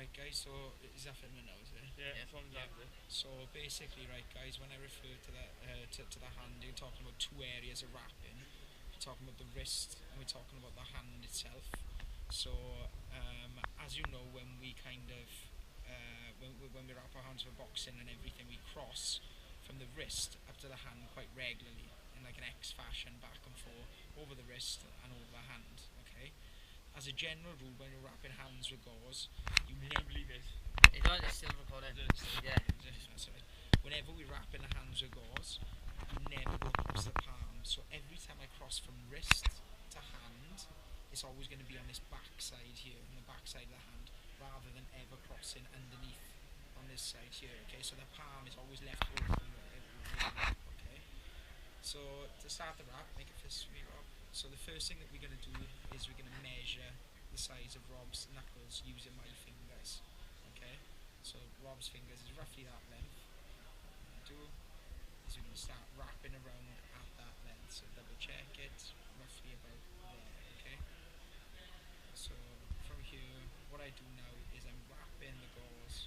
Right guys, so is that filming now, is it? Yeah, Yeah. from Yeah. that bit. So basically, right guys, when I refer to that to the hand, you're talking about two areas of wrapping. We're talking about the wrist and we're talking about the hand itself. So as you know, when we kind of when we wrap our hands for boxing and everything, we cross from the wrist up to the hand quite regularly in like an X fashion, back and forth over the wrist and over the hand. Okay. As a general rule, when you're wrapping hands with gauze, you You never can believe it. It's still recording. Is Yeah. that's right. Whenever we wrap in the hands with gauze, you never go across the palm. So every time I cross from wrist to hand, it's always going to be on this back side here, on the back side of the hand, rather than ever crossing underneath on this side here. Okay, so the palm is always left open with the wrap. Okay, so to start the wrap, make a fist for me, Rob. So the first thing that we're going to do is we're going to measure the size of Rob's knuckles using my fingers. Okay, so Rob's fingers is roughly that length. What we do is we're going to start wrapping around at that length. So double check it, roughly about there. Okay, so from here, what I do now is I'm wrapping the gauze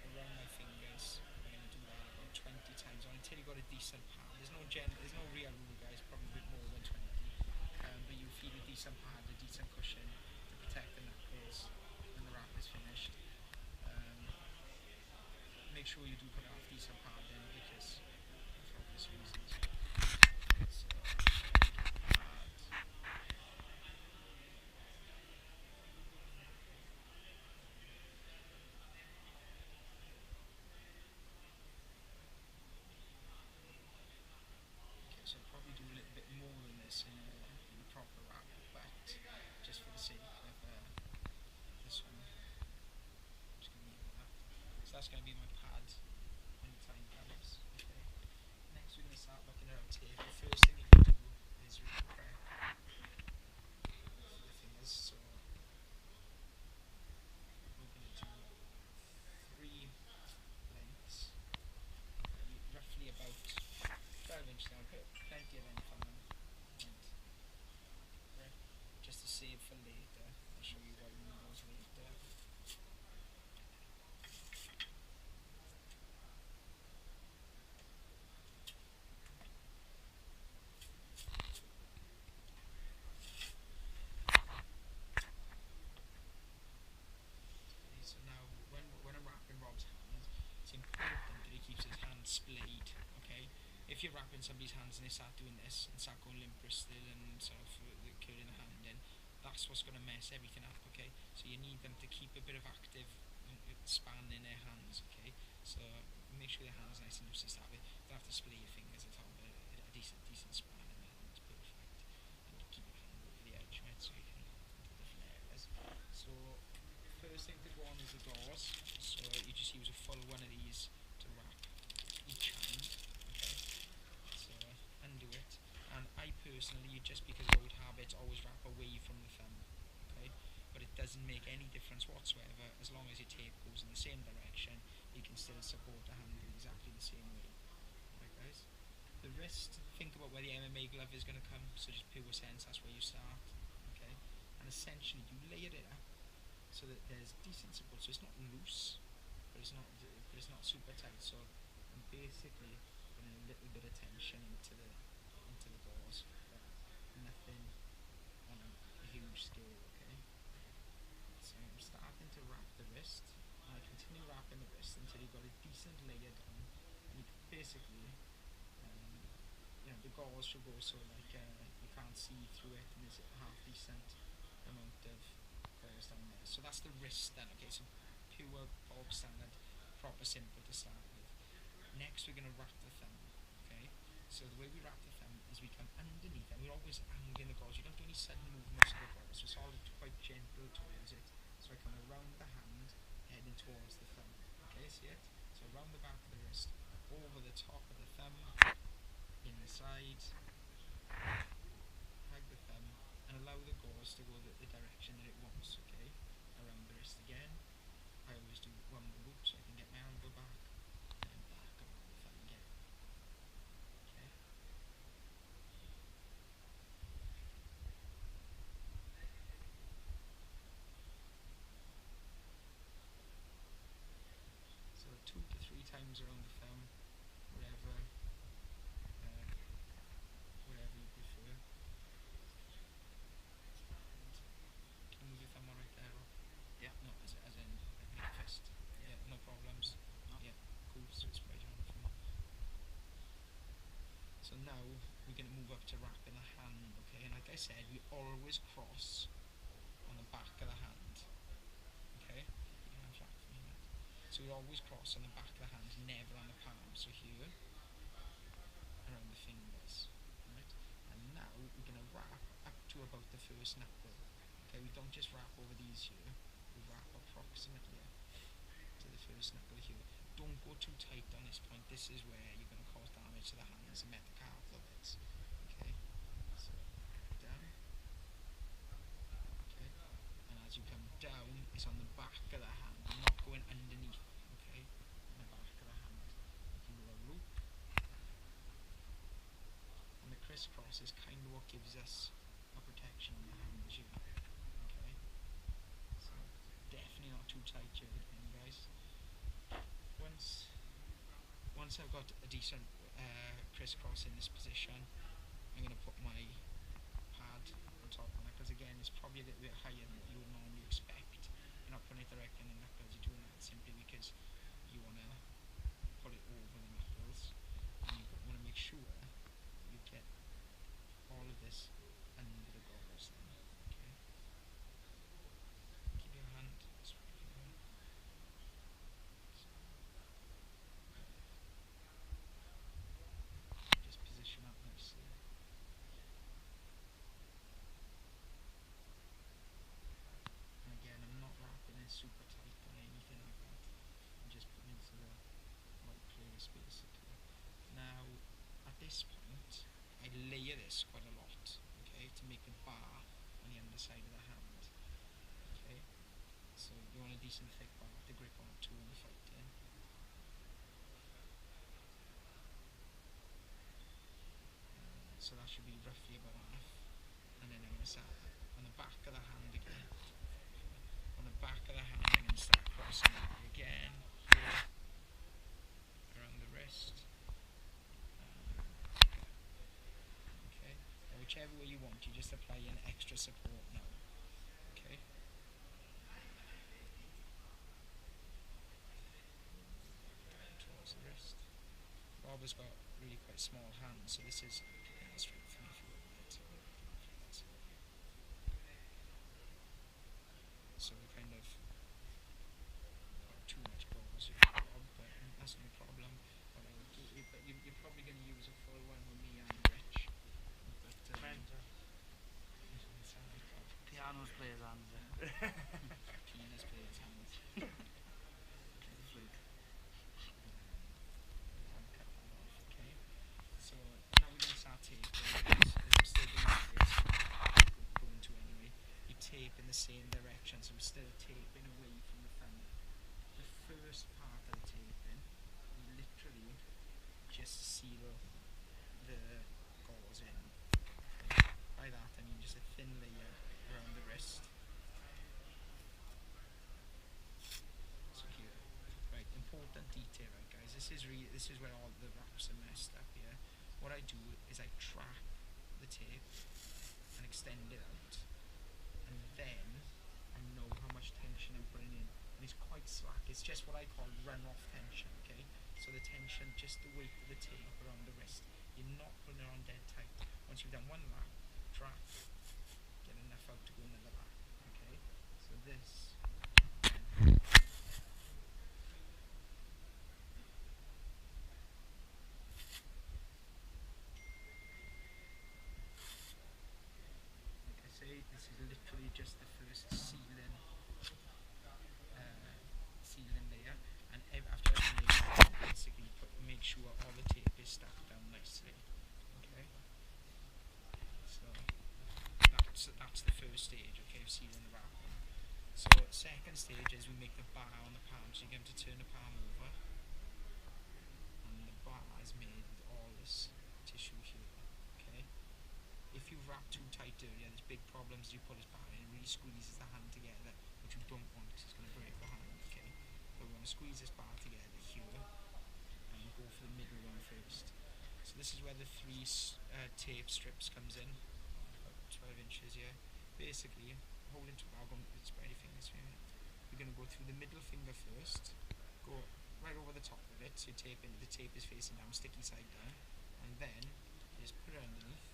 around my fingers. I'm going to do that about 20 times until you got a decent pad. There's no real rule, guys. Probably a bit more than 20, but you feel a decent pad, a decent cushion to protect the knuckles when the wrap is finished. Um, Make sure you do put a half decent pad in because for obvious reasons. So pad. Okay, so I'll probably do a little bit more than this in a proper wrap, but just for the sake of this one, I'm just going to leave it at that. So that's going to be my pad when the time comes. Okay. Next, we're going to start looking at our tape. The first thing you can do is we're going to prep for the fingers. So we're going to do three lengths, roughly about 12 inch now. Put plenty of length on them, and just to save for later. I'll show you why we need those later. Okay, so now when I'm wrapping Rob's hands, it's important that he keeps his hands splayed. Okay, if you're wrapping somebody's hands and they start doing this and start going limp wristed and sort of curling the hand in, that's what's going to mess everything up. Okay, so you need them to keep a bit of active span in their hands. Okay, so make sure their hands nice and loose to start with. You don't have to splay your fingers at all, but a decent span in the hand is perfect. And keep your hand over the edge, right, so you can do different areas. So first thing to go on is the gauze. So you just use a full one of these to wrap each hand. Okay, so undo it. And I personally, just because of old habits, always wrap away from the thumb. Okay, but it doesn't make any difference whatsoever as long as your tape goes in the same direction. You can still support the hand in exactly the same way. Right, guys. The wrist. Think about where the MMA glove is going to come. So just pure sense. That's where you start. Okay, and essentially you layer it up so that there's decent support. So it's not loose, but it's not super tight. So I'm basically putting a little bit of tension into the gauze, but nothing on a huge scale. Okay, so I'm starting to wrap the wrist, and I continue wrapping the wrist until you've got a decent layer down, and you basically the gauze should go so like you can't see through it, and there's a half decent amount of gauze down there. So that's the wrist done. Okay, so pure bog standard, proper simple to start with. Next, we're going to wrap the thumb. Okay, so the way we wrap the thumb is we come underneath, and we're always angling the gauze. You don't do any sudden movements of the gauze. So it's all quite gentle towards it. So I come around the hand, heading towards the thumb. Okay, see it? So around the back of the wrist, over the top of the thumb, inside, hug the thumb, and allow the gauze to go the direction that it wants. Okay, around the wrist again. I always do one more loop so I can get my elbow back, and back around the thumb again. Okay. I said, we always cross on the back of the hand. Okay? You can flat for me now. So we always cross on the back of the hand, never on the palm. So here, around the fingers. Right? And now we're going to wrap up to about the first knuckle. Okay, we don't just wrap over these here, we wrap approximately to the first knuckle here. Don't go too tight on this point. This is where you're going to cause damage to the hands and metacarpal bits. Okay, so down. Okay, and as you come down, it's on the back of the hand, not going underneath. Okay, on the back of the hand. You can do a loop, and the crisscross is kind of what gives us a protection on the hands here. Okay, so definitely not too tight here again, guys. Once I've got a decent crisscross in this position, I'm going to put my pad on top of that, because again it's probably a little bit higher than what you would normally expect. You're not putting it directly in the knuckles, you're doing that simply because you want to put it over the knuckles, and you want to make sure you get all of this under the goggles then. Okay, keep your hand straight here. Just position up nicely. And again, I'm not wrapping it super tight or anything like that. I'm just putting it into the right place basically. Now, at this point, I layer this quite a lot, okay, to make the bar on the underside of the hand. Okay, so you want a decent thick bar to grip onto when you're fighting. So that should be roughly about half. And then I'm going to start on the back of the hand again. On the back of the hand, I'm going to start crossing it again, here, around the wrist. Okay, now whichever way you want, you just apply an extra support now. Okay. Towards the wrist. Rob has got really quite small hands, so this is straight for me if you want it. So we kind of got too much balls here, Rob, but that's no problem. But you're probably going to use a full one with me and Rich. But Pianos players hands. penis players hands. Okay. So now we're going to start taping. I'm still going to anyway. You tape in the same direction, so we're still taping away from the front. The first part of the taping, you literally just seal the gauze in. By that I mean just a thin layer around the wrist. So here, right, important detail, right, guys. This is where all the wraps are messed up here. What I do is I trap the tape and extend it out, and then I know how much tension I'm putting in. And it's quite slack. It's just what I call run-off tension. Okay, so the tension, just the weight of the tape around the wrist. You're not putting it on dead tight. Once you've done one lap, trap, get enough out to go another lap. Okay, so this. Like I say, this is literally just the first sealing layer, and after every layer, basically make sure all the tape is stacked down nicely. Okay, so that's the first stage, okay, of sealing the wrapping. So second stage is we make the bar on the palm. So you're going to turn the palm over, and the bar is made with all this tissue here. Okay. If you wrap too tight earlier, there's big problems. You pull this bar in, it really squeezes the hand together, which we don't want because it's going to break the hand. Okay. But we want to squeeze this bar together here, and go for the middle one first. So this is where the three tape strips comes in, about 12 inches here. Basically, holding to our spread your fingers for a minute. We're going to go through the middle finger first, go right over the top of it, so the tape is facing down, sticky side down, and then you just put it underneath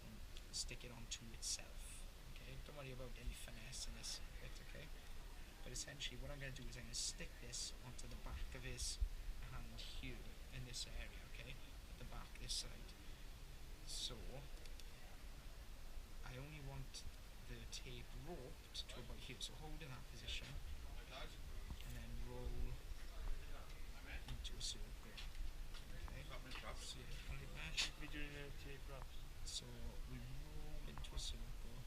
and stick it onto itself. Okay, don't worry about any finesse in this bit, okay? But essentially what I'm going to do is I'm going to stick this onto the back of his hand here in this area, okay? At the back this side. So I only want the tape roped to about here, so hold in that position and then roll into a circle. Okay? So, like that. We're doing a tape wraps. So we roll into a circle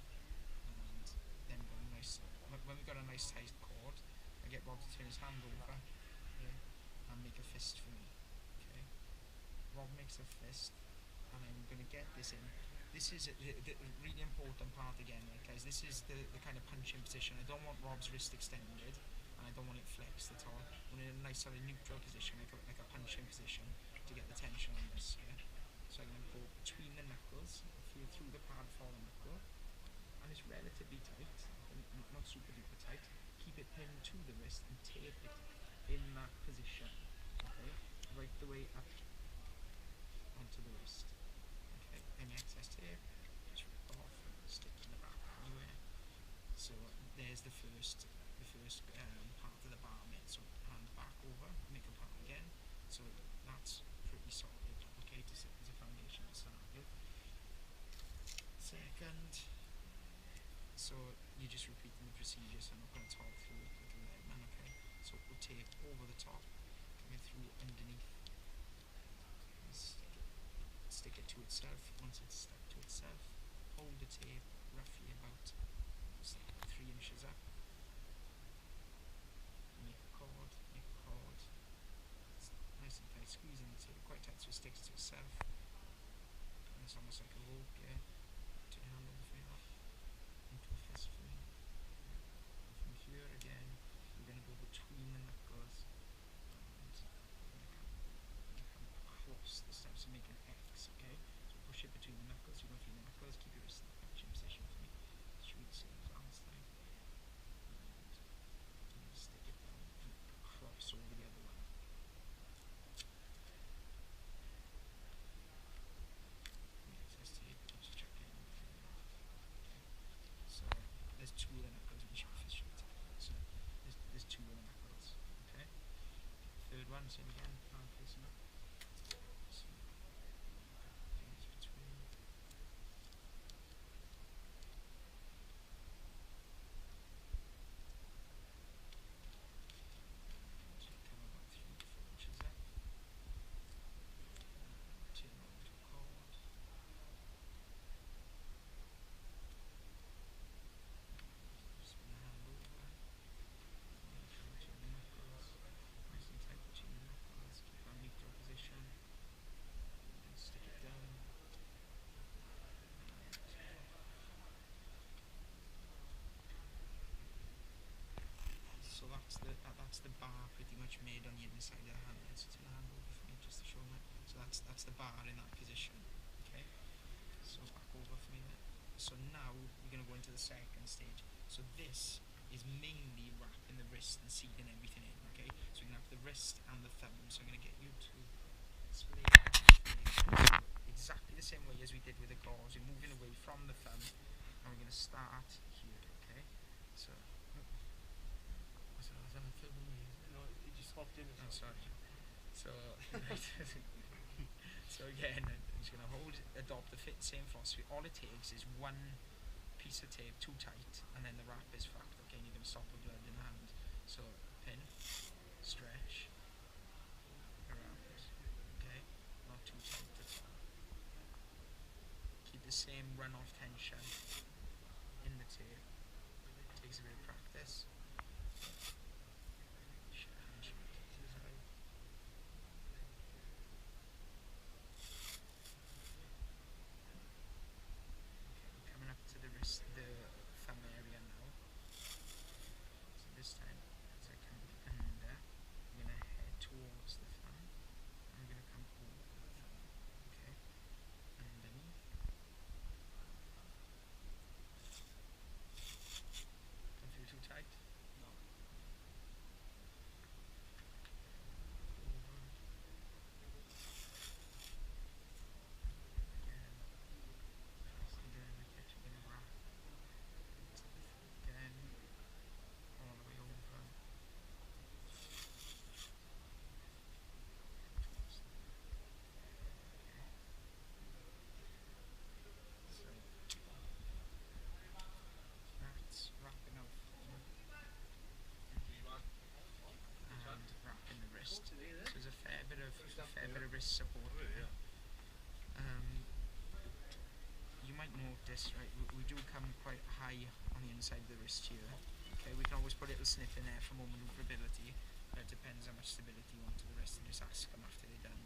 and then got a nice, when we've got a nice tight chord, I get Rob to turn his hand over, okay, and make a fist for me. Okay? Rob makes a fist and I'm going to get this in. This is the really important part again, right, guys. This is the kind of punching position. I don't want Rob's wrist extended and I don't want it flexed at all. I'm in a nice sort of neutral position, like a punching position, to get the tension on this. Yeah? So I'm going to go between the knuckles, feel through the pad for the knuckle, and it's relatively tight, not super duper tight. Keep it pinned to the wrist and tape it in that position, okay, right the way up onto the wrist. Okay, any excess tape, just rip off and stick in the back anywhere. So there's the first part of the bar made. So hand back over, make a part again. So that's pretty solid, okay, to set as a foundation to start with. Second, so you're just repeating the procedure, so I'm not going to talk through it with the Leatherman, okay? So we'll tape over the top, coming through underneath, and stick it to itself. Once it's stuck to itself, hold the tape roughly about 3 inches up, make a cord, it's nice and tight, squeezing the tape quite tight so it sticks to itself, and it's almost like a rope, yeah? Turn your hand over for me now, into a fist for me, and from here again, we're going to go between the knuckles, and we're going to come across the stem, so make an X, okay? So push it between the knuckles, you don't feel the knuckles, keep your wrist in the punching position for me, should be the same as last time, and stick it down and cross over the other one. Excess tape, just chuck it in. Okay. So there's 2 of the knuckles when you should fish it. So there's 2 of the knuckles. Okay. Third one, same again, palm facing up. So fingers between. So come about 3 to 4 inches up. Turn on to a cord. Spin the hand over. Make sure between the knuckles. Nice and tight between the knuckles. Keep our neutral position. And stick it down. So that's the bar pretty much made on the inside of the hand. So turn the hand over for me just to show that. So that's the bar in that position. Okay. So back over for me there. So now we're going to go into the second stage. So this is mainly wrapping the wrist and sealing everything in. Okay. So we're going to have the wrist and the thumb. So I'm going to get you to display exactly the same way as we did with the claws. We're moving away from the thumb and we're going to start here. Okay. So. No, it just hopped in. Oh, sorry. So, so again, I'm just going to adopt the same philosophy. All it takes is one piece of tape too tight, and then the wrap is fucked. Okay, and you're going to stop the blood in the hand. So, pin, stretch, around. Okay, not too tight at all. Keep the same run-off tension in the tape. Takes a bit of practice. The thumb area now. So this time, as I come under, I'm going to head towards the thumb. I'm going to come over the thumb. Okay? Underneath. Don't feel too notice, right, we do come quite high on the inside of the wrist here. Okay, we can always put a little snip in there for more manoeuvrability, but it depends how much stability you want to the wrist, and just ask them after they're done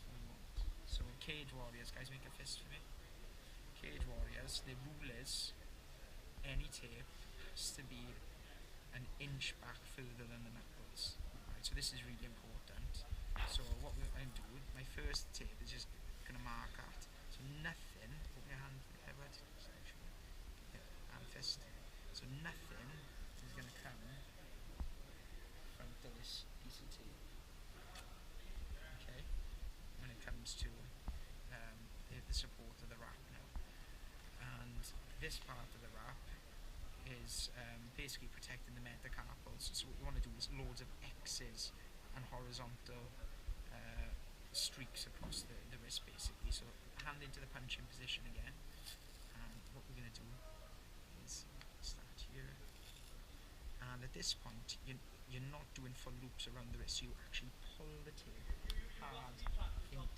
what we want. So Cage Warriors, guys, make a fist for me. Cage Warriors, the rule is any tape has to be an inch back further than the knuckles. Right, so this is really important. So what I'm doing, my first tape is just going to mark at. So nothing, put my hand together, hand fist. So nothing is going to come from this piece of tape. Okay, when it comes to the support of the wrap now. And this part of the wrap is basically protecting the metacarpals. So what you want to do is loads of X's and horizontal streaks across the wrist basically. So hand into the punching position again, and what we're going to do is start here, and at this point you're not doing full loops around the wrist, you actually pull the tape hard into